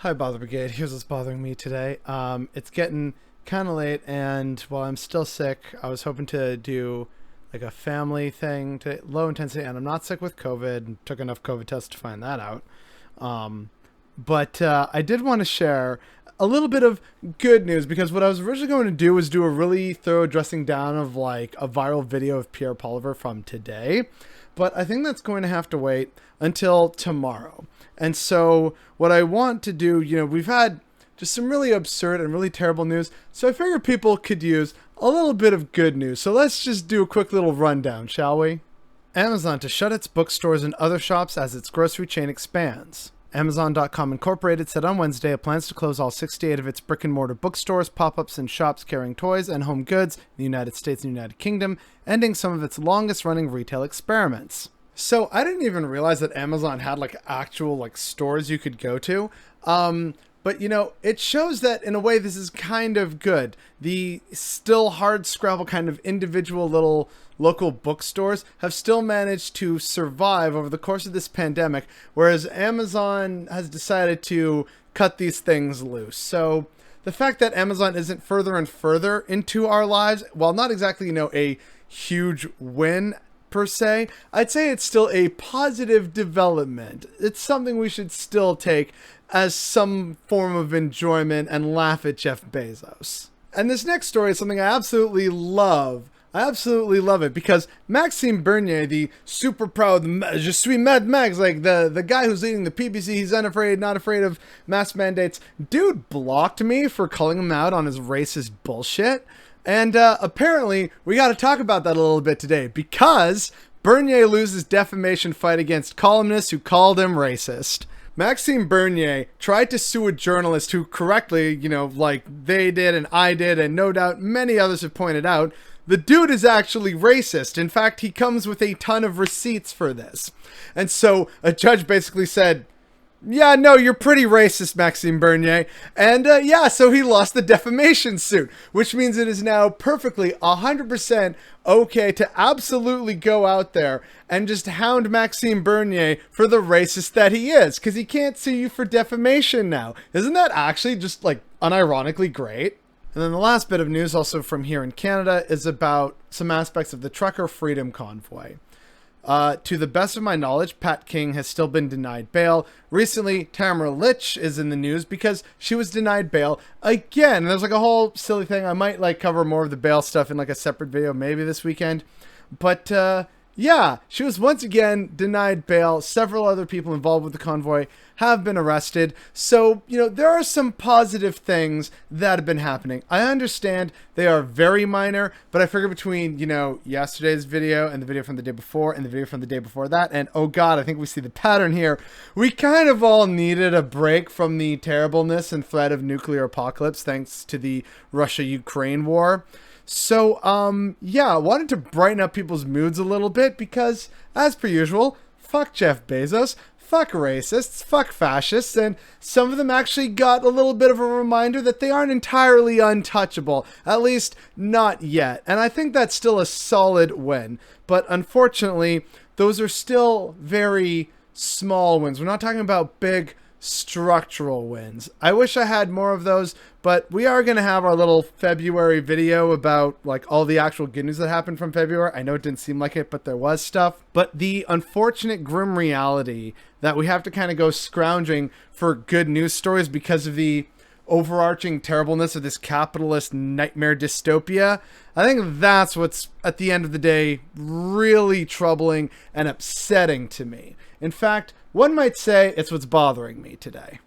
Hi, Bother Brigade. Here's what's bothering me today. It's getting kind of late, and while I'm still sick, I was hoping to do like a family thing to low intensity, and I'm not sick with COVID. And took enough COVID tests to find that out. But I did want to share a little bit of good news because what I was originally going to do was do a really thorough dressing down of like a viral video of Pierre Poliver from today. But I think that's going to have to wait until tomorrow. And so what I want to do, we've had just some really absurd and really terrible news. So I figured people could use a little bit of good news. So let's just do a quick little rundown, shall we? Amazon to shut its bookstores and other shops as its grocery chain expands. Amazon.com Incorporated said on Wednesday it plans to close all 68 of its brick-and-mortar bookstores, pop-ups, and shops carrying toys and home goods in the United States and United Kingdom, ending some of its longest-running retail experiments. So I didn't even realize that Amazon had actual stores you could go to. But it shows that in a way this is kind of good. The still hard scrabble kind of individual little local bookstores have still managed to survive over the course of this pandemic, whereas Amazon has decided to cut these things loose. So the fact that Amazon isn't further and further into our lives, while not exactly, a huge win per se, I'd say it's still a positive development. It's something we should still take as some form of enjoyment and laugh at Jeff Bezos. And this next story is something I absolutely love. I absolutely love it because Maxime Bernier, the super proud Je suis Mad Max, the guy who's leading the PBC, he's unafraid, not afraid of mask mandates. Dude blocked me for calling him out on his racist bullshit. And apparently, we got to talk about that a little bit today because Bernier loses defamation fight against columnists who called him racist. Maxime Bernier tried to sue a journalist who correctly, like they did and I did, and no doubt many others have pointed out, the dude is actually racist. In fact, he comes with a ton of receipts for this. And so a judge basically said, yeah, no, you're pretty racist, Maxime Bernier. And so he lost the defamation suit, which means it is now perfectly 100% okay to absolutely go out there and just hound Maxime Bernier for the racist that he is, because he can't sue you for defamation now. Isn't that actually just unironically great? And then the last bit of news also from here in Canada is about some aspects of the Trucker Freedom Convoy. To the best of my knowledge, Pat King has still been denied bail. Recently, Tamara Litch is in the news because she was denied bail again. There's a whole silly thing. I might cover more of the bail stuff in a separate video maybe this weekend. But yeah, she was once again denied bail. Several other people involved with the convoy have been arrested. So, there are some positive things that have been happening. I understand they are very minor, but I figure between, yesterday's video and the video from the day before and the video from the day before that, and oh god, I think we see the pattern here. We kind of all needed a break from the terribleness and threat of nuclear apocalypse thanks to the Russia-Ukraine war. So, I wanted to brighten up people's moods a little bit because, as per usual, fuck Jeff Bezos, fuck racists, fuck fascists, and some of them actually got a little bit of a reminder that they aren't entirely untouchable, at least not yet. And I think that's still a solid win. But unfortunately, those are still very small wins. We're not talking about big structural wins. I wish I had more of those, but we are going to have our little February video about all the actual good news that happened from February. I know it didn't seem like it, but there was stuff. But the unfortunate grim reality that we have to kind of go scrounging for good news stories because of the overarching terribleness of this capitalist nightmare dystopia, I think that's what's at the end of the day really troubling and upsetting to me. In fact, one might say it's what's bothering me today.